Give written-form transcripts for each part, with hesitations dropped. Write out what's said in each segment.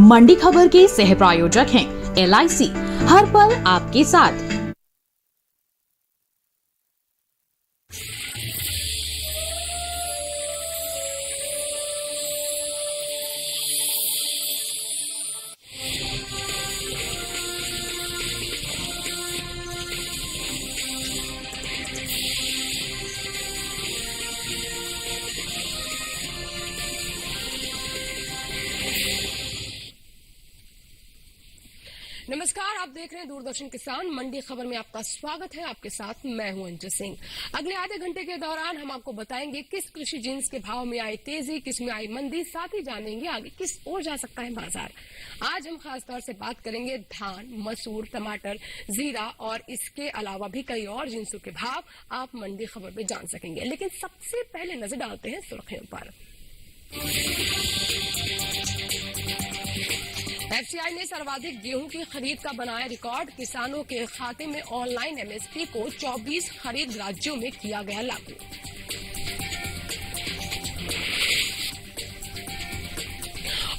मंडी खबर के सह प्रायोजक हैं LIC, हर पल आपके साथ। नमस्कार, आप देख रहे हैं दूरदर्शन किसान मंडी खबर में आपका स्वागत है। आपके साथ मैं हूं अंजू सिंह। अगले आधे घंटे के दौरान हम आपको बताएंगे किस कृषि जिन्स के भाव में आई तेजी, किस में आई मंदी, साथ ही जानेंगे आगे किस ओर जा सकता है बाजार। आज हम खास तौर से बात करेंगे धान, मसूर, टमाटर, जीरा और इसके अलावा भी कई और जिन्सों के भाव आप मंडी खबर में जान सकेंगे। लेकिन सबसे पहले नजर डालते हैं सुर्खियों पर। FCI ने सर्वाधिक गेहूं की खरीद का बनाया रिकॉर्ड। किसानों के खाते में ऑनलाइन MSP को 24 खरीद राज्यों में किया गया लागू।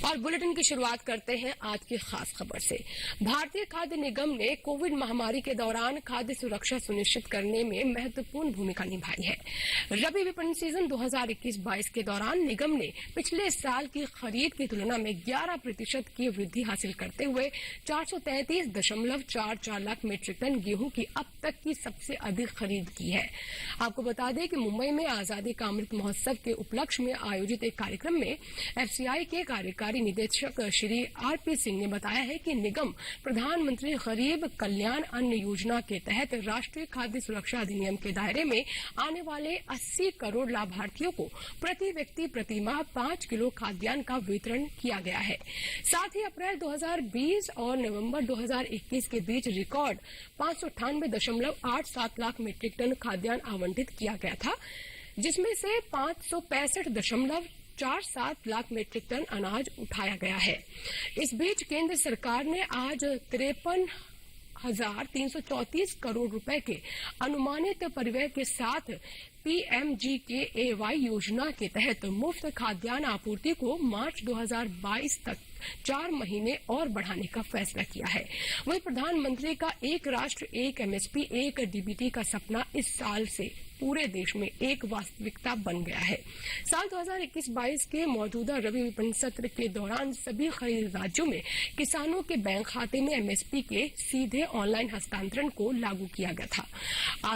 और बुलेटिन की शुरुआत करते हैं आज की खास खबर से। भारतीय खाद्य निगम ने कोविड महामारी के दौरान खाद्य सुरक्षा सुनिश्चित करने में महत्वपूर्ण भूमिका निभाई है। रबी विपणन सीजन 2021-22 के दौरान निगम ने पिछले साल की खरीद की तुलना में 11% की वृद्धि हासिल करते हुए 433.44 लाख मीट्रिक टन गेहूं की अब तक की सबसे अधिक खरीद की है। आपको बता दें कि मुंबई में आजादी का अमृत महोत्सव के उपलक्ष्य में आयोजित एक कार्यक्रम में FCI के कार्यकारी निदेशक श्री RP सिंह ने बताया है कि निगम प्रधानमंत्री गरीब कल्याण अन्न योजना के तहत राष्ट्रीय खाद्य सुरक्षा अधिनियम के दायरे में आने वाले 80 करोड़ लाभार्थियों को प्रति व्यक्ति प्रति माह 5 किलो खाद्यान्न का वितरण किया गया है। साथ ही अप्रैल 2020 और नवंबर 2021 के बीच रिकॉर्ड 598.87 लाख मीट्रिक टन खाद्यान्न आवंटित किया गया था, जिसमें से 565.47 लाख मीट्रिक टन अनाज उठाया गया है। इस बीच केंद्र सरकार ने आज 53,334 करोड़ रुपए के अनुमानित परिव्यय के साथ PMGKAY योजना के तहत मुफ्त खाद्यान्न आपूर्ति को मार्च 2022 तक 4 महीने और बढ़ाने का फैसला किया है। वहीं प्रधानमंत्री का एक राष्ट्र एक MSP एक DBT का सपना इस साल से पूरे देश में एक वास्तविकता बन गया है। साल 2021-22 के मौजूदा रबी विपणन सत्र के दौरान सभी खरीद राज्यों में किसानों के बैंक खाते में MSP के सीधे ऑनलाइन हस्तांतरण को लागू किया गया था।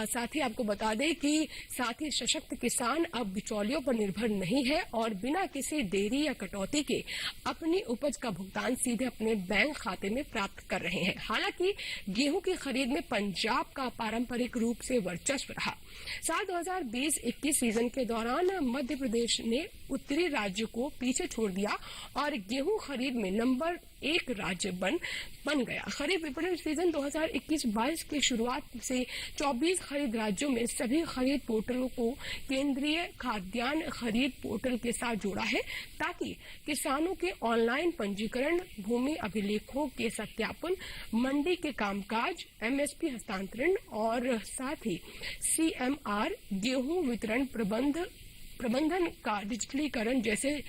साथ ही आपको बता दें कि साथ ही सशक्त किसान अब बिचौलियों पर निर्भर नहीं है और बिना किसी देरी या कटौती के अपनी उपज का भुगतान सीधे अपने बैंक खाते में प्राप्त कर रहे हैं। हालांकि गेहूं की खरीद में पंजाब का पारंपरिक रूप से वर्चस्व रहा। साल 2020-21 सीजन के दौरान मध्य प्रदेश ने उत्तरी राज्य को पीछे छोड़ दिया और गेहूं खरीद में नंबर 1 राज्य बन गया। खरीफ विपणन सीजन 2021-22 की शुरुआत से 24 खरीद राज्यों में सभी खरीद पोर्टलों को केंद्रीय खाद्यान्न खरीद पोर्टल के साथ जोड़ा है, ताकि किसानों के ऑनलाइन पंजीकरण, भूमि अभिलेखों के सत्यापन, मंडी के कामकाज, MSP हस्तांतरण और साथ ही CMR गेहूं वितरण प्रबंधन का डिजिटलीकरण जैसे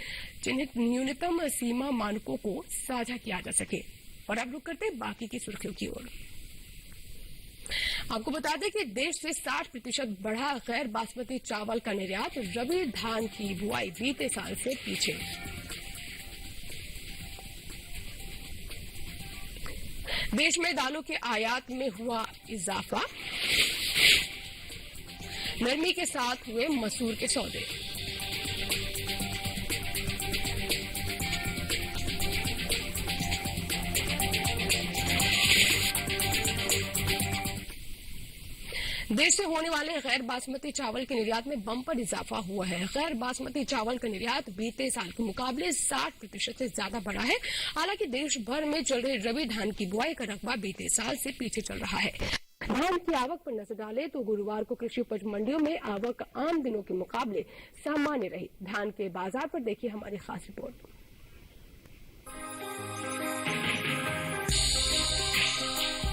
चिन्हित न्यूनतम सीमा मानकों को साझा किया जा सके। और अब रुक करते हैं बाकी की सुर्खियों की ओर। आपको बता दें कि देश से 60% बढ़ा गैर बासमती चावल का निर्यात। रबी धान की बुआई बीते साल से पीछे। देश में दालों के आयात में हुआ इजाफा। नरमी के साथ हुए मसूर के सौदे। देश से होने वाले गैर बासमती चावल के निर्यात में बम्पर इजाफा हुआ है। गैर बासमती चावल का निर्यात बीते साल के मुकाबले 60% से ज्यादा बढ़ा है। हालांकि देश भर में चल रहे रबी धान की बुआई का रकबा बीते साल से पीछे चल रहा है। धान की आवक पर नजर डालें तो गुरुवार को कृषि उपज मंडियों में आवक आम दिनों के मुकाबले सामान्य रही। धान के बाजार पर देखिए हमारी खास रिपोर्ट।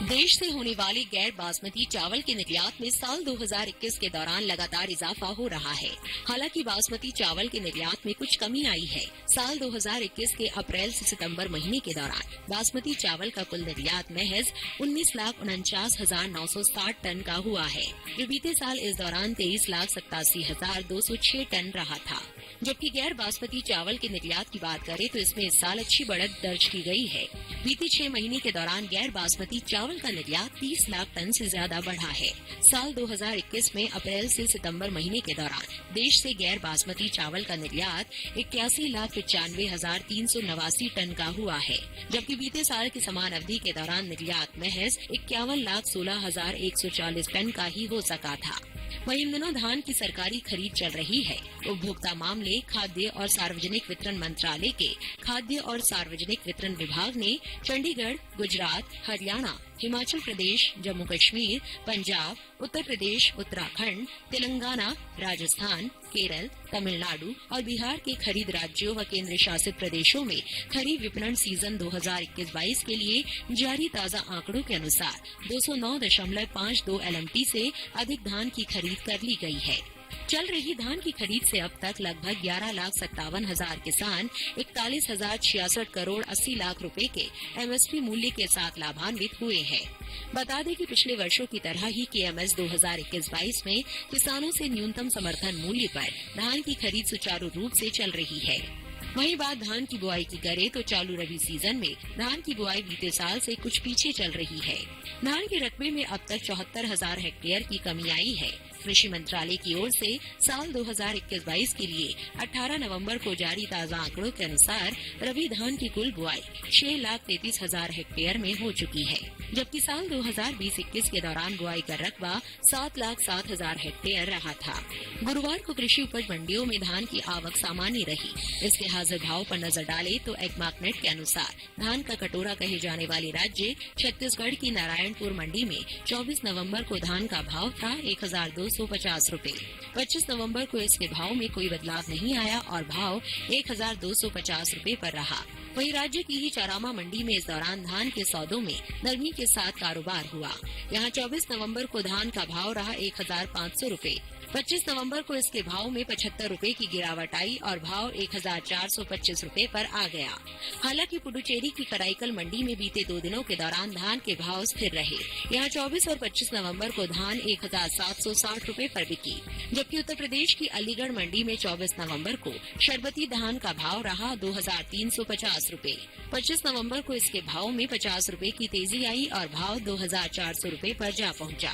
देश से होने वाले गैर बासमती चावल के निर्यात में साल 2021 के दौरान लगातार इजाफा हो रहा है। हालांकि बासमती चावल के निर्यात में कुछ कमी आई है। साल 2021 के अप्रैल से सितंबर महीने के दौरान बासमती चावल का कुल निर्यात महज 19,49,960 टन का हुआ है, जो बीते साल इस दौरान 23,87,206 टन रहा था। जबकि गैर बासमती चावल के निर्यात की बात करें तो इसमें इस साल अच्छी बढ़त दर्ज की गई है। बीते 6 महीने के दौरान गैर बासमती चावल का निर्यात 30 लाख टन से ज्यादा बढ़ा है। साल 2021 में अप्रैल से सितंबर महीने के दौरान देश से गैर बासमती चावल का निर्यात 81,95,389 टन का हुआ है, जबकि बीते साल की समान अवधि के दौरान निर्यात महज 51,16,140 टन का ही हो सका था। वहीं इन दिनों धान की सरकारी खरीद चल रही है। उपभोक्ता मामले, खाद्य और सार्वजनिक वितरण मंत्रालय के खाद्य और सार्वजनिक वितरण विभाग ने चंडीगढ़, गुजरात, हरियाणा, हिमाचल प्रदेश, जम्मू कश्मीर, पंजाब, उत्तर प्रदेश, उत्तराखंड, तेलंगाना, राजस्थान, केरल, तमिलनाडु और बिहार के खरीद राज्यों व केंद्र शासित प्रदेशों में खरीफ विपणन सीजन 2021-22 के लिए जारी ताजा आंकड़ों के अनुसार 209.52 LMT से अधिक धान की खरीद कर ली गई है। चल रही धान की खरीद से अब तक लगभग 11,57,000 किसान 41,066 करोड़ 80 लाख रुपए के MSP मूल्य के साथ लाभान्वित हुए हैं। बता दें कि पिछले वर्षों की तरह ही KMS 2021-22 में किसानों से न्यूनतम समर्थन मूल्य पर धान की खरीद सुचारू रूप से चल रही है। वहीं बात धान की बुआई की करें तो चालू रबी सीजन में धान की बुआई बीते साल से कुछ पीछे चल रही है। धान के रकबे में अब तक 74,000 हेक्टेयर की कमी आई है। कृषि मंत्रालय की ओर से साल 2021-22 के लिए 18 नवंबर को जारी ताजा आंकड़ों के अनुसार रबी धान की कुल बुआई 6,33,000 हेक्टेयर में हो चुकी है, जबकि साल 2020-21 के दौरान बुआई का रकबा 7,07,000 हेक्टेयर रहा था। गुरुवार को कृषि उपज मंडियों में धान की आवक सामान्य रही। इसके हाजिर भाव पर नजर डाले तो एग्मार्कनेट के अनुसार धान का कटोरा कहे जाने वाले राज्य छत्तीसगढ़ की नारायणपुर मंडी में 24 नवंबर को धान का भाव था 1,250 रूपए। 25 नवंबर को इसके भाव में कोई बदलाव नहीं आया और भाव 1,250 रूपए पर रहा। वहीं राज्य की ही चारामा मंडी में इस दौरान धान के सौदों में नरमी के साथ कारोबार हुआ। यहां 24 नवंबर को धान का भाव रहा 1,500 रूपए। 25 नवंबर को इसके भाव में 75 रूपए की गिरावट आई और भाव 1,425 रूपए पर आ गया। हालांकि पुडुचेरी की कराईकल मंडी में बीते 2 दिनों के दौरान धान के भाव स्थिर रहे। यहां 24 और 25 नवंबर को धान 1,760 रूपए पर बिकी, जबकि उत्तर प्रदेश की अलीगढ़ मंडी में 24 नवंबर को शरबती धान का भाव रहा 2,350 रूपए। 25 नवंबर को इसके भाव में 50 रूपए की तेजी आई और भाव 2,400 रूपए पर जा पहुंचा।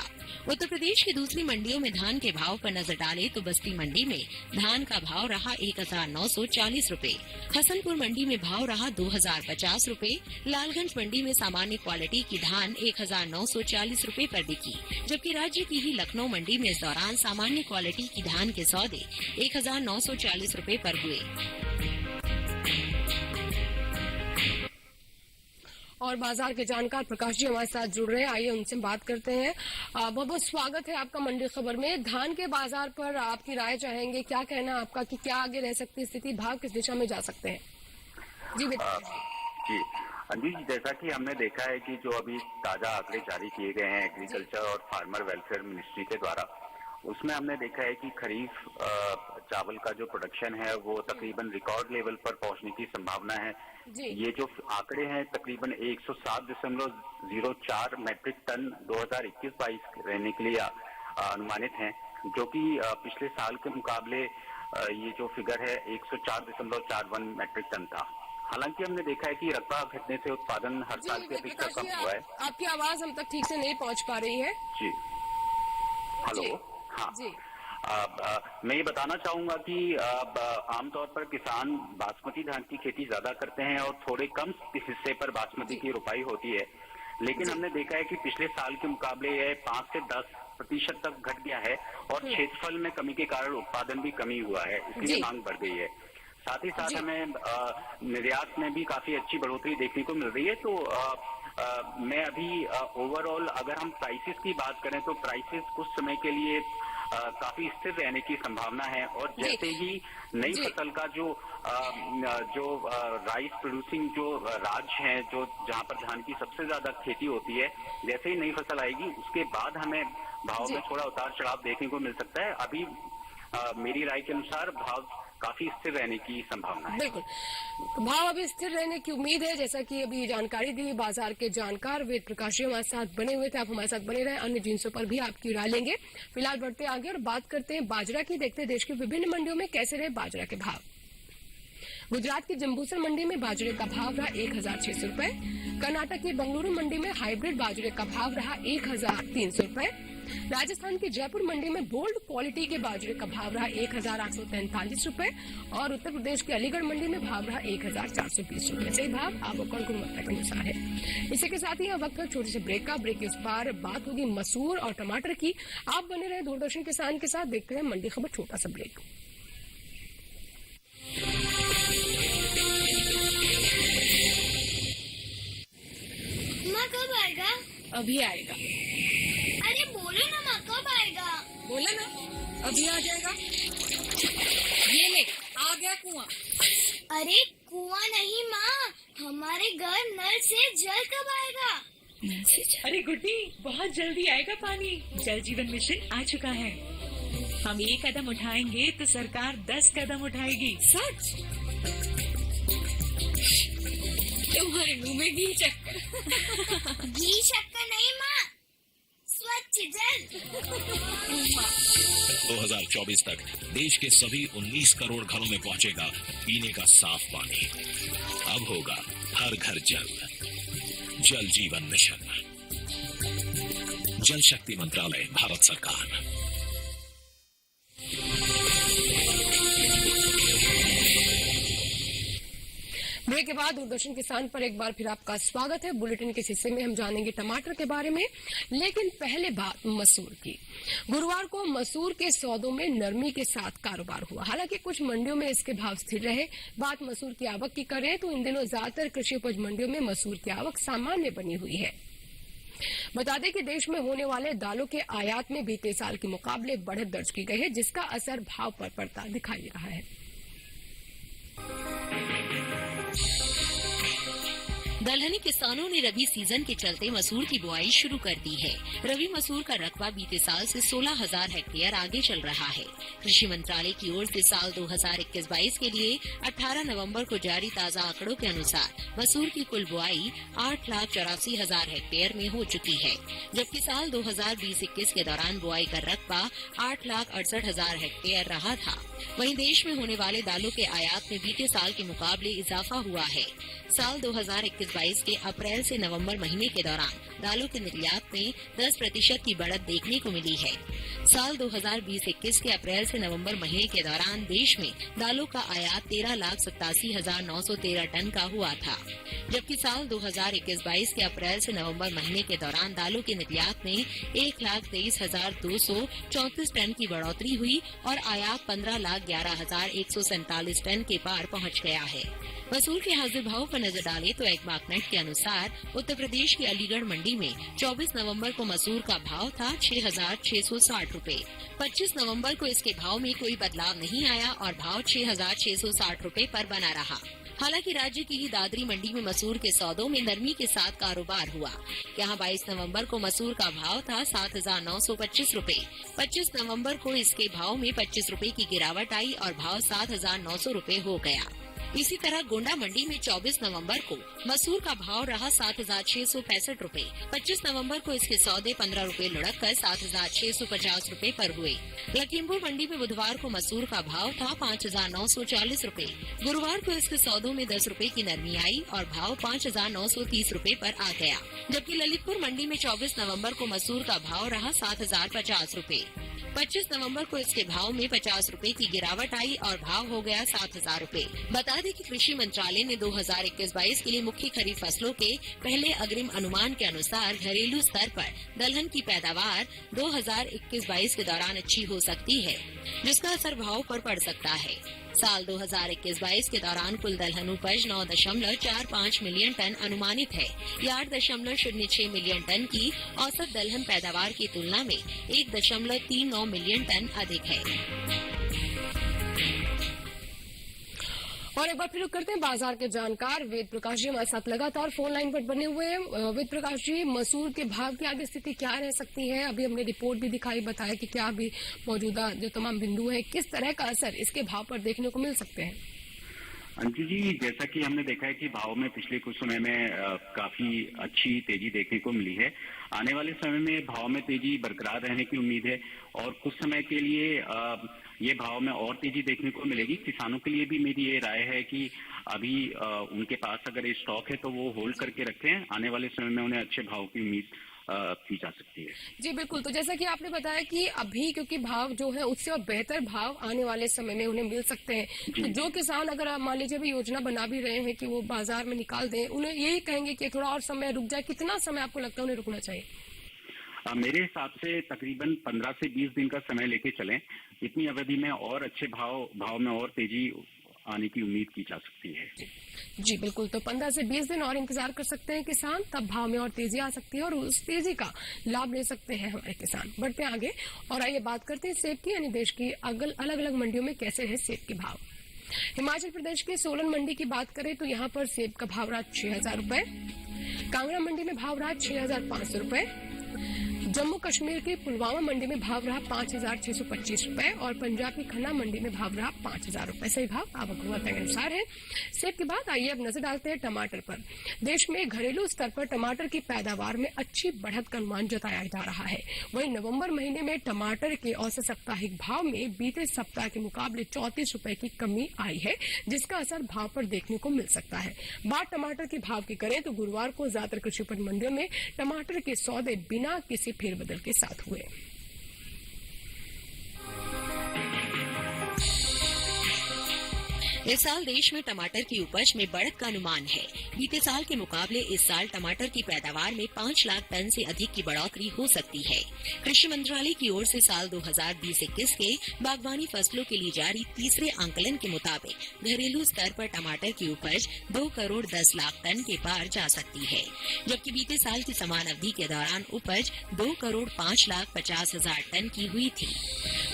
उत्तर प्रदेश की दूसरी मंडियों में धान के भाव पर नजर डाले तो बस्ती मंडी में धान का भाव रहा 1,940 रूपए। हसनपुर मंडी में भाव रहा 2,050 रूपए। लालगंज मंडी में सामान्य क्वालिटी की धान 1,940 रूपए पर बिकी, जबकि राज्य की ही लखनऊ मंडी में इस दौरान सामान्य क्वालिटी की धान के सौदे 1,940 रूपए पर हुए। और बाजार के जानकार प्रकाश जी हमारे साथ जुड़ रहे हैं, आइए उनसे बात करते हैं। बहुत बहुत स्वागत है आपका मंडी खबर में। धान के बाजार पर आपकी राय चाहेंगे, क्या कहना आपका कि क्या आगे रह सकती है स्थिति, भाव किस दिशा में जा सकते हैं? जी जी अंजू जी, जैसा कि हमने देखा है कि जो अभी ताजा आंकड़े जारी किए गए हैं एग्रीकल्चर और फार्मर वेलफेयर मिनिस्ट्री के द्वारा, उसमें हमने देखा है कि खरीफ चावल का जो प्रोडक्शन है वो तकरीबन रिकॉर्ड लेवल पर पहुंचने की संभावना है। ये जो आंकड़े हैं तकरीबन 107.04 मैट्रिक टन 2021-22 रहने के लिए अनुमानित हैं, जो कि पिछले साल के मुकाबले ये जो फिगर है 104.41 मैट्रिक टन था। हालांकि हमने देखा है कि रकबा घटने से उत्पादन हर साल के अपेक्षा कम हुआ है। आपकी आवाज हम तक ठीक से नहीं पहुंच पा रही है। जी, हेलो। हाँ जी। मैं ये बताना चाहूंगा कि आमतौर पर किसान बासमती धान की खेती ज्यादा करते हैं और थोड़े कम हिस्से पर बासमती की रुपाई होती है, लेकिन हमने देखा है कि पिछले साल के मुकाबले यह 5 से 10% तक घट गया है और क्षेत्रफल में कमी के कारण उत्पादन भी कमी हुआ है, इसलिए मांग बढ़ गई है। साथ ही साथ हमें निर्यात में भी काफी अच्छी बढ़ोतरी देखने को मिल रही है। तो मैं अभी ओवरऑल अगर हम प्राइसेस की बात करें तो प्राइसेस कुछ समय के लिए काफी स्थिर रहने की संभावना है। और जैसे ही नई फसल का जो राइस प्रोड्यूसिंग जो राज्य हैं, जो जहां पर धान की सबसे ज्यादा खेती होती है, जैसे ही नई फसल आएगी उसके बाद हमें भाव में थोड़ा उतार चढ़ाव देखने को मिल सकता है। अभी मेरी राय के अनुसार भाव काफी स्थिर रहने की संभावना है। बिल्कुल, भाव अभी स्थिर रहने की उम्मीद है। जैसा कि अभी जानकारी दी बाजार के जानकार वेद प्रकाश जी हमारे साथ बने हुए थे, आप हमारे साथ बने रहे। अन्य जिनसों पर भी आपकी राय लेंगे। फिलहाल बढ़ते आगे और बात करते हैं बाजरा की। देखते हैं देश की विभिन्न मंडियों में कैसे रहे बाजरा के भाव। गुजरात की जंबूसर मंडी में बाजरे का भाव रहा 1,600 रुपए। कर्नाटक की बंगलुरु मंडी में हाइब्रिड बाजरे का भाव रहा 1,300 रुपए। राजस्थान की जयपुर मंडी में बोल्ड क्वालिटी के बाजरे का भाव रहा 1,843 रुपए और उत्तर प्रदेश की अलीगढ़ मंडी में भाव रहा 1,420 रुपए। सही भाव आवक और गुणवत्ता के अनुसार है। इसी के साथ ही अब वक्त छोटे से ब्रेक का। ब्रेक के उस पार बात होगी मसूर और टमाटर की। आप बने रहे दूरदर्शन किसान के साथ। देखते हैं मंडी खबर, छोटा सा ब्रेक। माँ कब आएगा? अभी आएगा। अरे बोलो ना माँ, कब आएगा? बोला ना, अभी आ जाएगा। ये ले, आ गया कुआं। अरे कुआं नहीं माँ, हमारे घर नल से जल कब आएगा? अरे गुड्डी, बहुत जल्दी आएगा पानी। जल जीवन मिशन आ चुका है। हम 1 कदम उठाएंगे तो सरकार 10 कदम उठाएगी। सच? तुम्हारे मुंह में घी चक्कर। घी शक्कर नहीं माँ, स्वच्छ जल। 2024 तक देश के सभी 19 करोड़ घरों में पहुंचेगा पीने का साफ पानी। अब होगा हर घर जल। जल जीवन मिशन, जल शक्ति मंत्रालय, भारत सरकार। ब्रेक के बाद दूरदर्शन किसान पर एक बार फिर आपका स्वागत है। बुलेटिन के हिस्से में हम जानेंगे टमाटर के बारे में, लेकिन पहले बात मसूर की। गुरुवार को मसूर के सौदों में नरमी के साथ कारोबार हुआ। हालांकि कुछ मंडियों में इसके भाव स्थिर रहे। बात मसूर की आवक की करें तो इन दिनों ज्यादातर कृषि उपज मंडियों में मसूर की आवक सामान्य बनी हुई है। बता दें कि देश में होने वाले दालों के आयात में बीते साल के मुकाबले बढ़त दर्ज की गई है, जिसका असर भाव पर पड़ता दिखाई दे रहा है। दलहनी किसानों ने रबी सीजन के चलते मसूर की बुआई शुरू कर दी है। रबी मसूर का रकबा बीते साल से 16,000 हेक्टेयर आगे चल रहा है। कृषि मंत्रालय की ओर से साल 2021-22 के लिए 18 नवंबर को जारी ताज़ा आंकड़ों के अनुसार मसूर की कुल बुआई 8,84,000 हेक्टेयर में हो चुकी है, जबकि साल 2020-21 के दौरान बुआई का रकबा 8,68,000 हेक्टेयर रहा था। वहीं देश में होने वाले दालों के आयात में बीते साल के मुकाबले इजाफा हुआ है। साल 2021-22 के अप्रैल से नवंबर महीने के दौरान दालों के निर्यात में 10% की बढ़त देखने को मिली है। साल 2020-21 के अप्रैल से नवंबर महीने के दौरान देश में दालों का आयात 13,87,913 टन का हुआ था, जबकि साल 2021-22 के अप्रैल से नवंबर महीने के दौरान दालों के निर्यात में 1,23,234 टन की बढ़ोतरी हुई और आयात 15,11,147 टन के पार पहुंच गया है। मसूर के हाजिर भाव पर नजर डालें तो एग्मार्कनेट के अनुसार उत्तर प्रदेश की अलीगढ़ मंडी में 24 नवंबर को मसूर का भाव था 6,660 रुपए। 25 नवंबर को इसके भाव में कोई बदलाव नहीं आया और भाव 6,660 रुपए पर बना रहा। हालांकि राज्य की ही दादरी मंडी में मसूर के सौदों में नरमी के साथ कारोबार हुआ। यहाँ 22 नवंबर को मसूर का भाव था 7,925 रुपए। 25 नवंबर को इसके भाव में 25 रुपए की गिरावट आई और भाव 7,900 रुपए हो गया। इसी तरह गोंडा मंडी में 24 नवंबर को मसूर का भाव रहा 7,665 रुपए। 25 नवंबर को इसके सौदे 15 रुपए लुढ़क कर 7,650 रुपए पर हुए। लखीमपुर मंडी में बुधवार को मसूर का भाव था 5,940 रुपए। गुरुवार को इसके सौदों में 10 रुपए की नरमी आई और भाव 5,930 रुपए पर आ गया, जबकि ललितपुर मंडी में 24 नवंबर को मसूर का भाव रहा 7,050 रुपए। 25 नवंबर को इसके भाव में 50 रुपए की गिरावट आई और भाव हो गया 7,000 रुपए। बता दें कि कृषि मंत्रालय ने 2021-22 के लिए मुख्य खरीफ फसलों के पहले अग्रिम अनुमान के अनुसार घरेलू स्तर पर दलहन की पैदावार 2021-22 के दौरान अच्छी हो सकती है, जिसका असर भाव पर पड़ सकता है। साल 2021-22 के दौरान कुल दलहन उपज 9.45 मिलियन टन अनुमानित है। ये 8.06 मिलियन टन की औसत दलहन पैदावार की तुलना में 1.39 मिलियन टन अधिक है। और एक बार फिर करते हैं बाजार के जानकार वेद प्रकाश जी हमारे साथ लगातार फोन लाइन पर बने हुए हैं। वेद प्रकाश जी, मसूर के भाव की आगे स्थिति क्या रह सकती है? अभी हमने रिपोर्ट भी दिखाई, बताया कि क्या अभी मौजूदा जो तमाम बिंदु हैं, किस तरह का असर इसके भाव पर देखने को मिल सकते हैं? अंजू जी, जैसा कि हमने देखा है कि भाव में पिछले कुछ समय में काफी अच्छी तेजी देखने को मिली है। आने वाले समय में भाव में तेजी बरकरार रहने की उम्मीद है और कुछ समय के लिए ये भाव में और तेजी देखने को मिलेगी। किसानों के लिए भी मेरी ये राय है कि अभी उनके पास अगर ये स्टॉक है तो वो होल्ड करके रखें। आने वाले समय में उन्हें अच्छे भाव की उम्मीद की जा सकती है। जी बिल्कुल। तो जैसा कि आपने बताया कि अभी क्योंकि भाव जो है उससे और बेहतर भाव आने वाले समय में उन्हें मिल सकते हैं, तो जो किसान अगर आप मान लीजिए भी योजना बना भी रहे हैं कि वो बाजार में निकाल दें, उन्हें यही कहेंगे कि थोड़ा और समय रुक जाए। कितना समय आपको लगता है उन्हें रुकना चाहिए? मेरे हिसाब से तकरीबन 15 से 20 दिन का समय लेके चलें। इतनी अवधि में और अच्छे भाव में और तेजी आने की उम्मीद की जा सकती है। जी बिल्कुल। तो 15 से 20 दिन और इंतजार कर सकते हैं किसान, तब भाव में और तेजी आ सकती है और उस तेजी का लाभ ले सकते हैं हमारे किसान। बढ़ते हैं आगे और आइए बात करते हैं सेब की, यानी देश की अलग अलग मंडियों में कैसे है सेब के भाव। हिमाचल प्रदेश के सोलन मंडी की बात करें तो यहाँ पर सेब का भाव रहा 6,000 रुपए, कांगड़ा मंडी में भाव रहा 6,500 रुपए, जम्मू कश्मीर की पुलवामा मंडी में भाव रहा 5,625 रुपए और पंजाब की खन्ना मंडी में भाव रहा 5,000 रुपए। सही भाव आवक गुणवत्ता के अनुसार है। सेब के बाद आइए अब नजर डालते हैं टमाटर पर। देश में घरेलू स्तर पर टमाटर की पैदावार में अच्छी बढ़त का अनुमान जताया जा रहा है। वहीं नवंबर महीने में टमाटर के औसत साप्ताहिक भाव में बीते सप्ताह के मुकाबले 34 रुपए की कमी आई है, जिसका असर भाव पर देखने को मिल सकता है। बात टमाटर के भाव की करें तो गुरुवार को ज्यादातर कृषि उपज मंडियों में टमाटर के सौदे बिना किसी फेरबदल के साथ हुए। इस साल देश में टमाटर की उपज में बढ़त का अनुमान है। बीते साल के मुकाबले इस साल टमाटर की पैदावार में 5 लाख टन से अधिक की बढ़ोतरी हो सकती है। कृषि मंत्रालय की ओर से साल 2020-21 के बागवानी फसलों के लिए जारी तीसरे आंकलन के मुताबिक घरेलू स्तर पर टमाटर की उपज 2 करोड़ 10 लाख टन के पार जा सकती है, जबकि बीते साल की समान अवधि के दौरान उपज 2 करोड़ 5 लाख 50 हजार टन की हुई थी।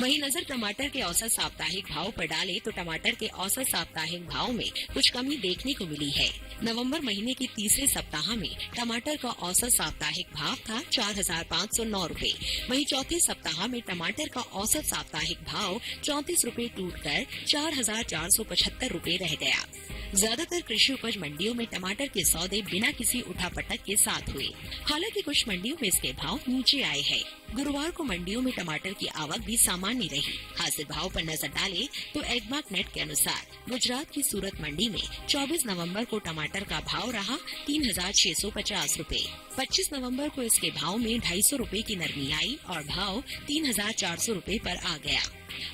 वहीं नजर टमाटर के औसत साप्ताहिक भाव पर डाले तो टमाटर के औसत साप्ताहिक भाव में कुछ कमी देखने को मिली है। नवंबर महीने के तीसरे सप्ताह में टमाटर का औसत साप्ताहिक भाव था 4,509 रुपए। वहीं चौथे सप्ताह में टमाटर का औसत साप्ताहिक भाव 34 रुपए टूटकर 4,475 रुपए रह गया। ज्यादातर कृषि उपज मंडियों में टमाटर के सौदे बिना किसी उठापटक के साथ हुए। हालांकि कुछ मंडियों में इसके भाव नीचे आए हैं। गुरुवार को मंडियों में टमाटर की आवक भी सामान्य रही। हाजिर भाव पर नजर डालें तो एगमार्क नेट के अनुसार गुजरात की सूरत मंडी में 24 नवंबर को टमाटर का भाव रहा 3,650 रुपए। 25 नवंबर को इसके भाव में 250 रुपए की नरमी आई और भाव 3,400 रुपए पर आ गया।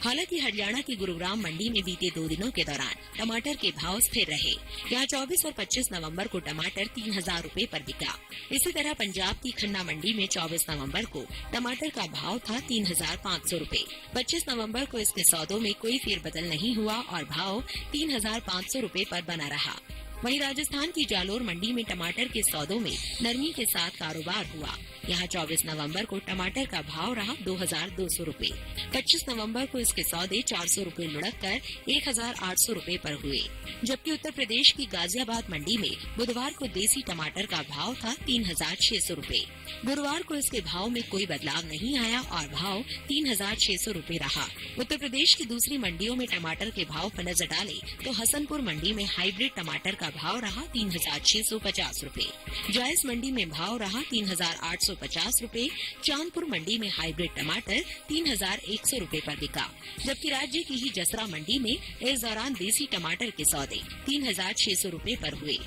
हालांकि हरियाणा की गुरुग्राम मंडी में बीते 2 दिनों के दौरान टमाटर के भाव स्थिर रहे। यहाँ 24 और 25 नवंबर को टमाटर 3,000 रुपए पर बिका। इसी तरह पंजाब की खन्ना मंडी में 24 नवंबर को टमाटर का भाव था 3,500 रुपए। 25 नवंबर को इसके सौदों में कोई फेरबदल नहीं हुआ और भाव 3,500 रुपए पर बना रहा। वहीं राजस्थान की जालोर मंडी में टमाटर के सौदों में नरमी के साथ कारोबार हुआ। यहाँ 24 नवंबर को टमाटर का भाव रहा 2,200 रुपए। 25 नवंबर को इसके सौदे 400 रुपए लुढ़क कर 1,800 रुपए पर हुए। जबकि उत्तर प्रदेश की गाजियाबाद मंडी में बुधवार को देसी टमाटर का भाव था 3,600 रुपए। गुरुवार को इसके भाव में कोई बदलाव नहीं आया और भाव 3,600 रुपए रहा। उत्तर प्रदेश की दूसरी मंडियों में टमाटर के भाव पर नजर डाले तो हसनपुर मंडी में हाइब्रिड टमाटर का भाव रहा 3,650 रुपए। जायस मंडी में भाव रहा 3,850 रुपए। चांदपुर मंडी में हाइब्रिड टमाटर 3,100 रुपए पर बिका। जबकि राज्य की ही जसरा मंडी में इस दौरान देसी टमाटर के सौदे 3,600 रुपए पर हुए।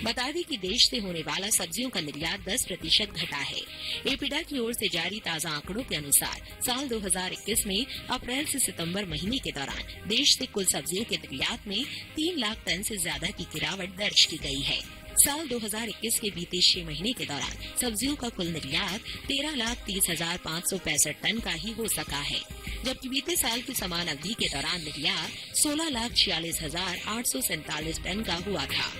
बता दें कि देश से होने वाला सब्जियों का निर्यात 10% घटा है। एपीडा की ओर से जारी ताज़ा आंकड़ों के अनुसार साल 2021 में अप्रैल से सितंबर महीने के दौरान देश से कुल सब्जियों के निर्यात में 3 लाख टन से ज्यादा की गिरावट दर्ज की गई है। साल 2021 के बीते 6 महीने के दौरान सब्जियों का कुल निर्यात 13,30,565 टन का ही हो सका है। जबकि बीते साल की समान अवधि के दौरान निर्यात 16,46,847 टन का हुआ था।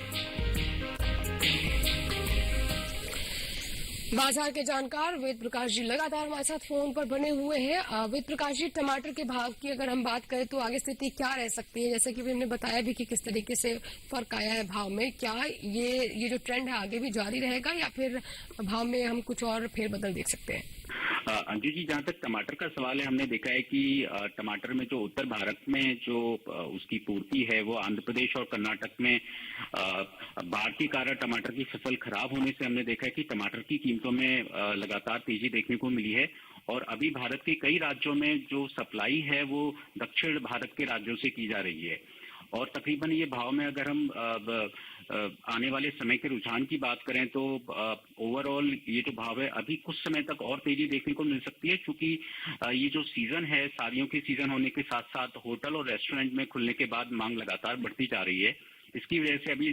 बाजार के जानकार वेद प्रकाश जी लगातार हमारे साथ फोन पर बने हुए हैं। वेद प्रकाश जी, टमाटर के भाव की अगर हम बात करें तो आगे स्थिति क्या रह सकती है? जैसे कि हमने बताया भी कि किस तरीके से फर्क आया है भाव में, क्या ये जो ट्रेंड है आगे भी जारी रहेगा या फिर भाव में हम कुछ और फेरबदल देख सकते हैं? अंजू जी, जहाँ तक टमाटर का सवाल है, हमने देखा है कि टमाटर में जो उत्तर भारत में जो उसकी पूर्ति है वो आंध्र प्रदेश और कर्नाटक में बाढ़ के कारण टमाटर की फसल खराब होने से हमने देखा है कि टमाटर की कीमतों में लगातार तेजी देखने को मिली है। और अभी भारत के कई राज्यों में जो सप्लाई है वो दक्षिण भारत के राज्यों से की जा रही है। और तकरीबन ये भाव में अगर हम आने वाले समय के रुझान की बात करें तो ओवरऑल ये जो भाव है अभी कुछ समय तक और तेजी देखने को मिल सकती है, क्योंकि ये जो सीजन है, शादियों के सीजन होने के साथ साथ होटल और रेस्टोरेंट में खुलने के बाद मांग लगातार बढ़ती जा रही है। इसकी वजह से अभी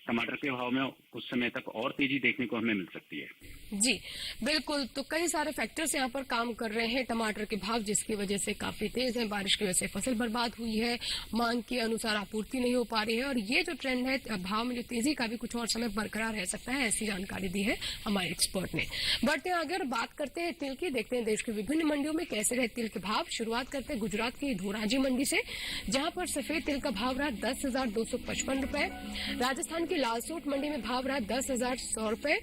टमाटर के भाव में कुछ समय तक और तेजी देखने को हमें मिल सकती है। जी बिल्कुल, तो कई सारे फैक्टर्स यहाँ पर काम कर रहे हैं टमाटर के भाव, जिसकी वजह से काफी तेज है। बारिश की वजह से फसल बर्बाद हुई है, मांग के अनुसार आपूर्ति नहीं हो पा रही है, और ये जो ट्रेंड है भाव में जो तेजी का भी कुछ और समय बरकरार रह सकता है, ऐसी जानकारी दी है हमारे एक्सपर्ट ने। बढ़ते हैं आगे और बात करते हैं तिल की। देखते हैं देश की विभिन्न मंडियों में कैसे रहे तिल के भाव। शुरुआत करते हैं गुजरात की धोराजी मंडी से, जहाँ पर सफेद तिल का भाव रहा 10,255 रुपए। राजस्थान की लालसोट मंडी में भाव रहा 10,100 रुपए।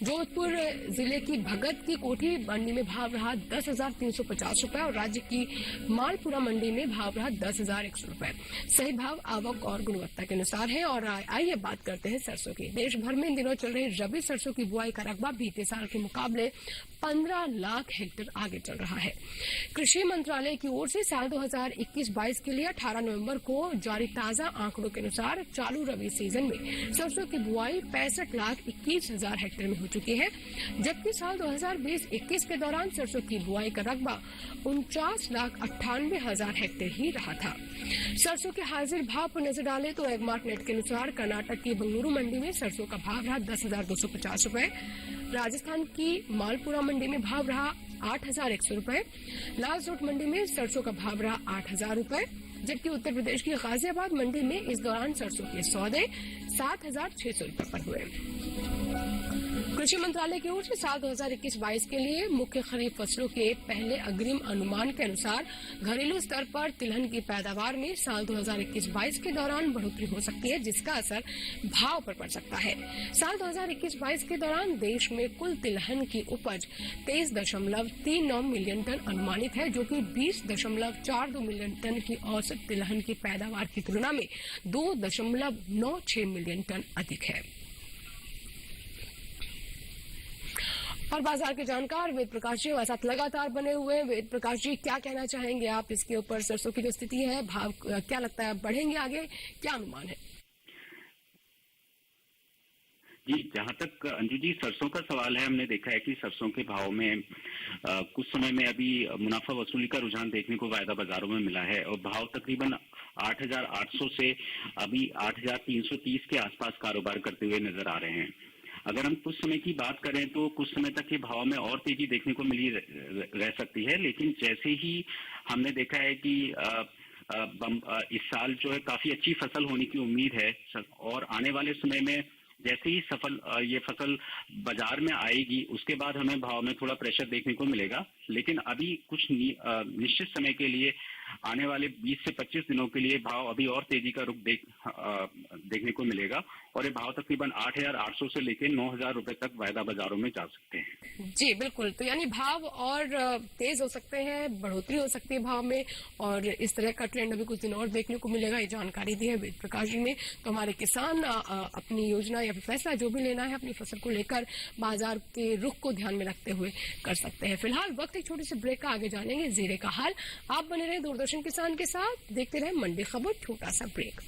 जोधपुर जिले की भगत की कोठी मंडी में भाव रहा 10,350 रुपए और राज्य की मालपुरा मंडी में भाव रहा 10,100 रुपए। सही भाव आवक और गुणवत्ता के अनुसार है। और आइए बात करते हैं सरसों की। देश भर में इन दिनों चल रही रबी सरसों की बुआई का रकबा बीते साल के मुकाबले 15 लाख हेक्टेयर आगे चल रहा है। कृषि मंत्रालय की ओर से साल 2021-22 के लिए 18 नवंबर को जारी ताजा आंकड़ों के अनुसार चालू रबी सीजन में सरसों की बुआई 65,21,000 हेक्टेयर में हो चुकी है, जबकि साल 2020-21 के दौरान सरसों की बुआई का रकबा 49,98,000 हेक्टेयर ही रहा था। सरसों के हाजिर भाव पर नजर डालें तो एगमार्क नेट के अनुसार कर्नाटक की बंगलुरु मंडी में सरसों का भाव रहा 10,250 रुपए। राजस्थान की मालपुरा मंडी में भाव रहा 8,100 रुपए। लालसोट मंडी में सरसों का भाव रहा 8,000 रुपए, जबकि उत्तर प्रदेश की गाजियाबाद मंडी में इस दौरान सरसों के सौदे 7,600 रुपए पर हुए। कृषि मंत्रालय की ओर से साल 2021-22 के लिए मुख्य खरीफ फसलों के पहले अग्रिम अनुमान के अनुसार घरेलू स्तर पर तिलहन की पैदावार में साल 2021-22 के दौरान बढ़ोतरी हो सकती है, जिसका असर भाव पर पड़ सकता है। साल 2021-22 के दौरान देश में कुल तिलहन की उपज 23.39 मिलियन टन अनुमानित है, जो कि 20.42 मिलियन टन की औसत तिलहन की पैदावार की तुलना में 2.96 मिलियन टन अधिक है। और बाजार के जानकार वेद प्रकाश जी हमारे साथ लगातार बने हुए हैं। वेद प्रकाश जी, क्या कहना चाहेंगे आप इसके ऊपर? सरसों की जो स्थिति है, भाव क्या लगता है बढ़ेंगे आगे, क्या अनुमान है? जी, जहाँ तक अंजू जी सरसों का सवाल है, हमने देखा है कि सरसों के भाव में कुछ समय में अभी मुनाफा वसूली का रुझान देखने को वायदा बाजारों में मिला है और भाव तकरीबन 8,800 से अभी 8,330 के आसपास कारोबार करते हुए नजर आ रहे हैं। अगर हम कुछ समय की बात करें तो कुछ समय तक ये भाव में और तेजी देखने को मिली रह सकती है, लेकिन जैसे ही हमने देखा है कि इस साल जो है काफी अच्छी फसल होने की उम्मीद है और आने वाले समय में जैसे ही ये फसल बाजार में आएगी उसके बाद हमें भाव में थोड़ा प्रेशर देखने को मिलेगा। लेकिन अभी कुछ निश्चित समय के लिए आने वाले 20 से 25 दिनों के लिए भाव अभी और तेजी का रुख देखने को मिलेगा और ये भाव तकरीबन 8,800 से लेकर 9,000 रुपए तक वायदा बाजारों में जा सकते हैं। जी बिल्कुल, तो यानी भाव और तेज हो सकते हैं, बढ़ोतरी हो सकती है भाव में और इस तरह का ट्रेंड अभी कुछ दिन और देखने को मिलेगा। ये जानकारी दी है वेद प्रकाश जी ने। तो हमारे किसान अपनी योजना या फैसला जो भी लेना है अपनी फसल को लेकर बाजार के रुख को ध्यान में रखते हुए कर सकते हैं। फिलहाल वक्त एक छोटी सी ब्रेक का, आगे जानेंगे जीरे का हाल। आप बने रहे दूरदर्शन किसान के साथ, देखते रहे मंडी खबर। छोटा सा ब्रेक।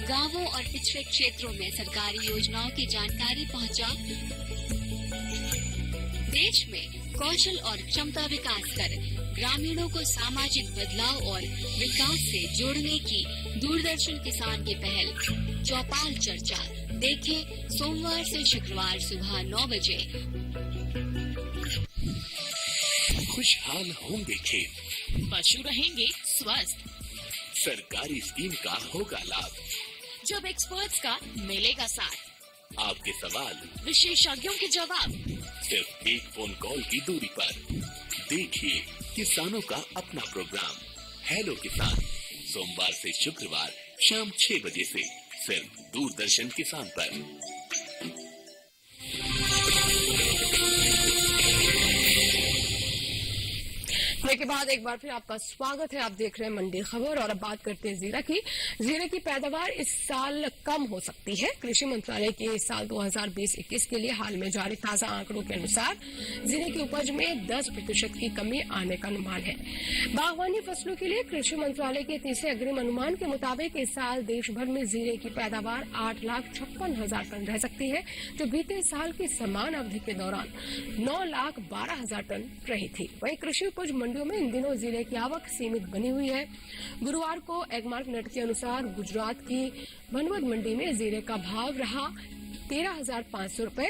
गांवों और पिछड़े क्षेत्रों में सरकारी योजनाओं की जानकारी पहुंचा। देश में कौशल और क्षमता विकास कर ग्रामीणों को सामाजिक बदलाव और विकास से जोड़ने की दूरदर्शन किसान की पहल चौपाल चर्चा देखें सोमवार से शुक्रवार सुबह 9 बजे। खुशहाल होंगे खेत, पशु रहेंगे स्वस्थ, सरकारी स्कीम का होगा लाभ, जब एक्सपर्ट्स का मिलेगा साथ, आपके सवाल विशेषज्ञों के जवाब, सिर्फ एक फोन कॉल की दूरी पर। देखिए किसानों का अपना प्रोग्राम हेलो किसान, सोमवार से शुक्रवार शाम 6 बजे से सिर्फ दूरदर्शन किसान पर। के बाद एक बार फिर आपका स्वागत है। आप देख रहे हैं मंडी खबर और अब बात करते हैं जीरा की। जीरे की पैदावार इस साल कम हो सकती है। कृषि मंत्रालय के इस साल 2020-21 के लिए हाल में जारी ताजा आंकड़ों के अनुसार जीरे की उपज में 10% की कमी आने का अनुमान है। बागवानी फसलों के लिए कृषि मंत्रालय के तीसरे अग्रिम अनुमान के मुताबिक इस साल देश भर में जीरे की पैदावार 8,56,000 टन रह सकती है, जो बीते साल की समान अवधि के दौरान 9,12,000 टन रही थी। वहीं कृषि उपज मंडियों में इन दिनों जीरे की आवक सीमित बनी हुई है। गुरुवार को एगमार्क नेट के अनुसार गुजरात की बनवद मंडी में जीरे का भाव रहा 13,500 रूपये,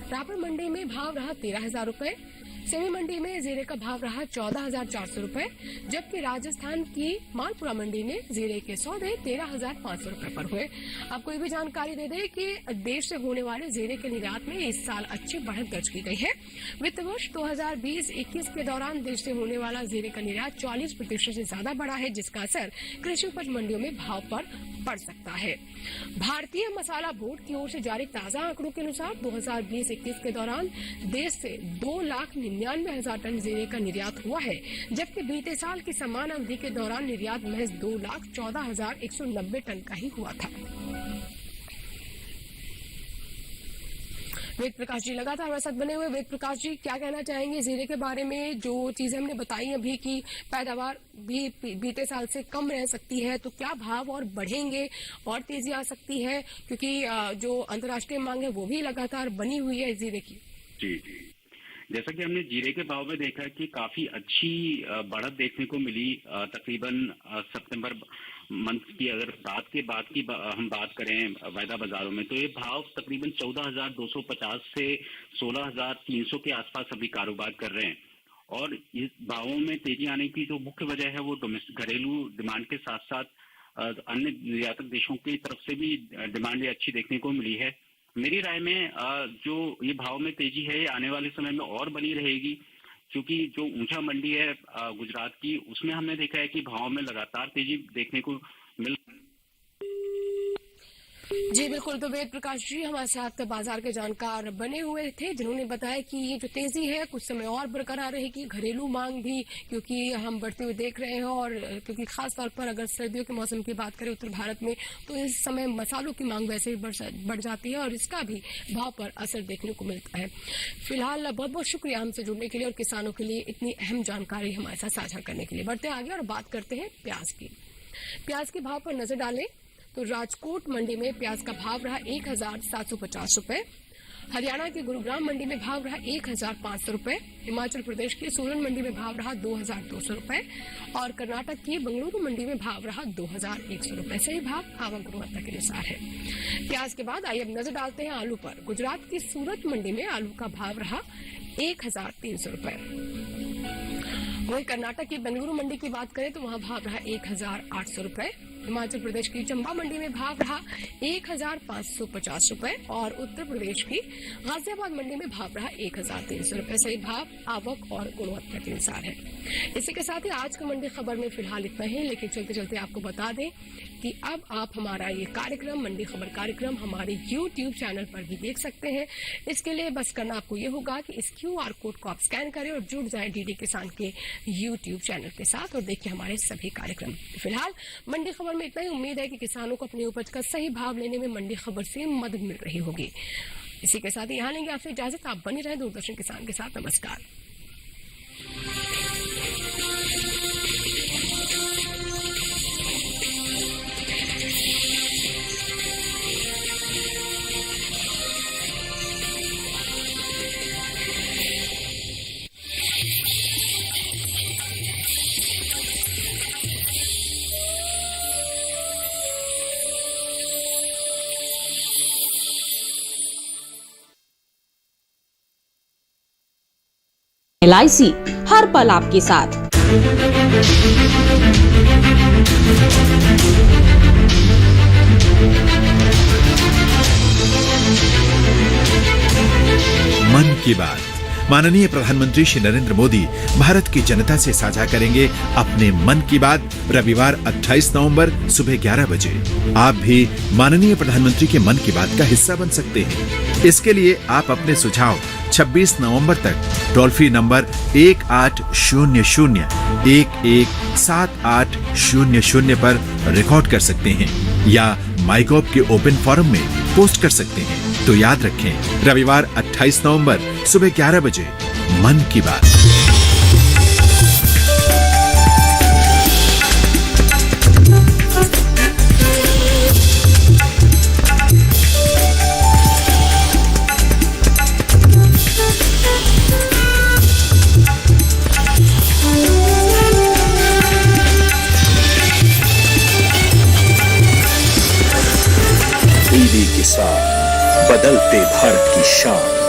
रापर मंडी में भाव रहा 13,000 रूपये, सेमी मंडी में जीरे का भाव रहा 14,400 रूपये, जबकि राजस्थान की मालपुरा मंडी में जीरे के सौदे 13,500 रूपये पर हुए। आपको ये भी जानकारी दे दें कि देश से होने वाले जीरे के निर्यात में इस साल अच्छी बढ़त दर्ज की गई है। वित्त वर्ष 2020-21 के दौरान देश से होने वाला जीरे का निर्यात 40% से ज्यादा बढ़ा है, जिसका असर कृषि उपज मंडियों में भाव पर पड़ सकता है। भारतीय मसाला बोर्ड की ओर से जारी ताजा आंकड़ों के अनुसार 2020-21 के दौरान देश से 2,99,000 टन जीरे का निर्यात हुआ है, जबकि बीते साल की समान अवधि के दौरान निर्यात महज 2,14,190 टन का ही हुआ था। वेद प्रकाश जी लगातार हमारे साथ बने हुए। वेद प्रकाश जी, क्या कहना चाहेंगे जीरे के बारे में? जो चीजें हमने बताई अभी कि पैदावार भी बीते साल से कम रह सकती है, तो क्या भाव और बढ़ेंगे और तेजी आ सकती है, क्योंकि जो अंतर्राष्ट्रीय मांग है वो भी लगातार बनी हुई है जीरे की? जी, जैसा कि हमने जीरे के भाव में देखा कि काफी अच्छी बढ़त देखने को मिली। तकरीबन सितंबर मंथ की अगर हम बात करें वायदा बाजारों में, तो ये भाव तकरीबन 14,250 से 16,300 के आसपास अभी कारोबार कर रहे हैं। और इस भावों में तेजी आने की जो मुख्य वजह है वो घरेलू डिमांड के साथ साथ अन्य निर्यातक देशों की तरफ से भी डिमांड अच्छी देखने को मिली है। मेरी राय में जो ये भाव में तेजी है ये आने वाले समय में और बनी रहेगी, क्योंकि जो ऊंचा मंडी है गुजरात की, उसमें हमने देखा है कि भाव में लगातार तेजी देखने को मिल। जी बिल्कुल। तो वेद प्रकाश जी हमारे साथ बाजार के जानकार बने हुए थे, जिन्होंने बताया कि ये जो तेजी है कुछ समय और बरकरार रहेगी। घरेलू मांग भी क्योंकि हम बढ़ते हुए देख रहे हैं, और क्योंकि खास तौर पर अगर सर्दियों के मौसम की बात करें उत्तर भारत में, तो इस समय मसालों की मांग वैसे ही बढ़ जाती है और इसका भी भाव पर असर देखने को मिलता है। फिलहाल बहुत बहुत शुक्रिया हमसे जुड़ने के लिए और किसानों के लिए इतनी अहम जानकारी हमारे साथ साझा करने के लिए। बढ़ते आगे और बात करते हैं प्याज की। प्याज के भाव पर नजर डालें तो राजकोट मंडी में प्याज का भाव रहा 1,750 रूपये, हरियाणा के गुरुग्राम मंडी में भाव रहा 1,500 रूपये, हिमाचल प्रदेश की सोलन मंडी में भाव रहा 2,200 रूपये और कर्नाटक की बंगलुरु मंडी में भाव रहा 2,100 रूपये। सही भाव आवक गुणवत्ता के अनुसार है। प्याज के बाद आइए अब नजर डालते हैं आलू पर। गुजरात की सूरत मंडी में आलू का भाव रहा 1,300 रूपये। वहीं कर्नाटक की बेंगलुरु मंडी की बात करें तो वहां भाव रहा 1,800 रूपये। हिमाचल प्रदेश की चंबा मंडी में भाव रहा 1,550 रूपये और उत्तर प्रदेश की गाजियाबाद मंडी में भाव रहा 1,300 रूपये। सही भाव आवक और गुणवत्ता के अनुसार है। इसी के साथ ही आज का मंडी खबर में फिलहाल इतना ही, लेकिन चलते चलते आपको बता दें कि अब आप हमारा ये कार्यक्रम मंडी खबर कार्यक्रम हमारे YouTube चैनल पर भी देख सकते हैं। इसके लिए बस करना आपको ये होगा कि इस QR कोड को आप स्कैन करें और जुड़ जाएं डीडी किसान के YouTube चैनल के साथ और देखिए हमारे सभी कार्यक्रम। फिलहाल मंडी खबर में इतना ही। उम्मीद है कि किसानों को अपनी उपज का सही भाव लेने में मंडी खबर से मदद मिल रही होगी। इसी के साथ ही यहाँ लेंगे आपसे इजाजत। आप बने रहें दूरदर्शन किसान के साथ। नमस्कार। LIC हर पल आपके साथ। मन की बात माननीय प्रधानमंत्री श्री नरेंद्र मोदी भारत की जनता से साझा करेंगे अपने मन की बात रविवार 28 नवंबर सुबह 11 बजे। आप भी माननीय प्रधानमंत्री के मन की बात का हिस्सा बन सकते हैं। इसके लिए आप अपने सुझाव 26 नवंबर तक टोल फ्री नंबर 1800-117800 पर रिकॉर्ड कर सकते हैं या माईगॉव के ओपन फोरम में पोस्ट कर सकते हैं। तो याद रखें, रविवार 28 नवंबर सुबह 11 बजे मन की बात। टीवी के साथ बदलते भारत की शान।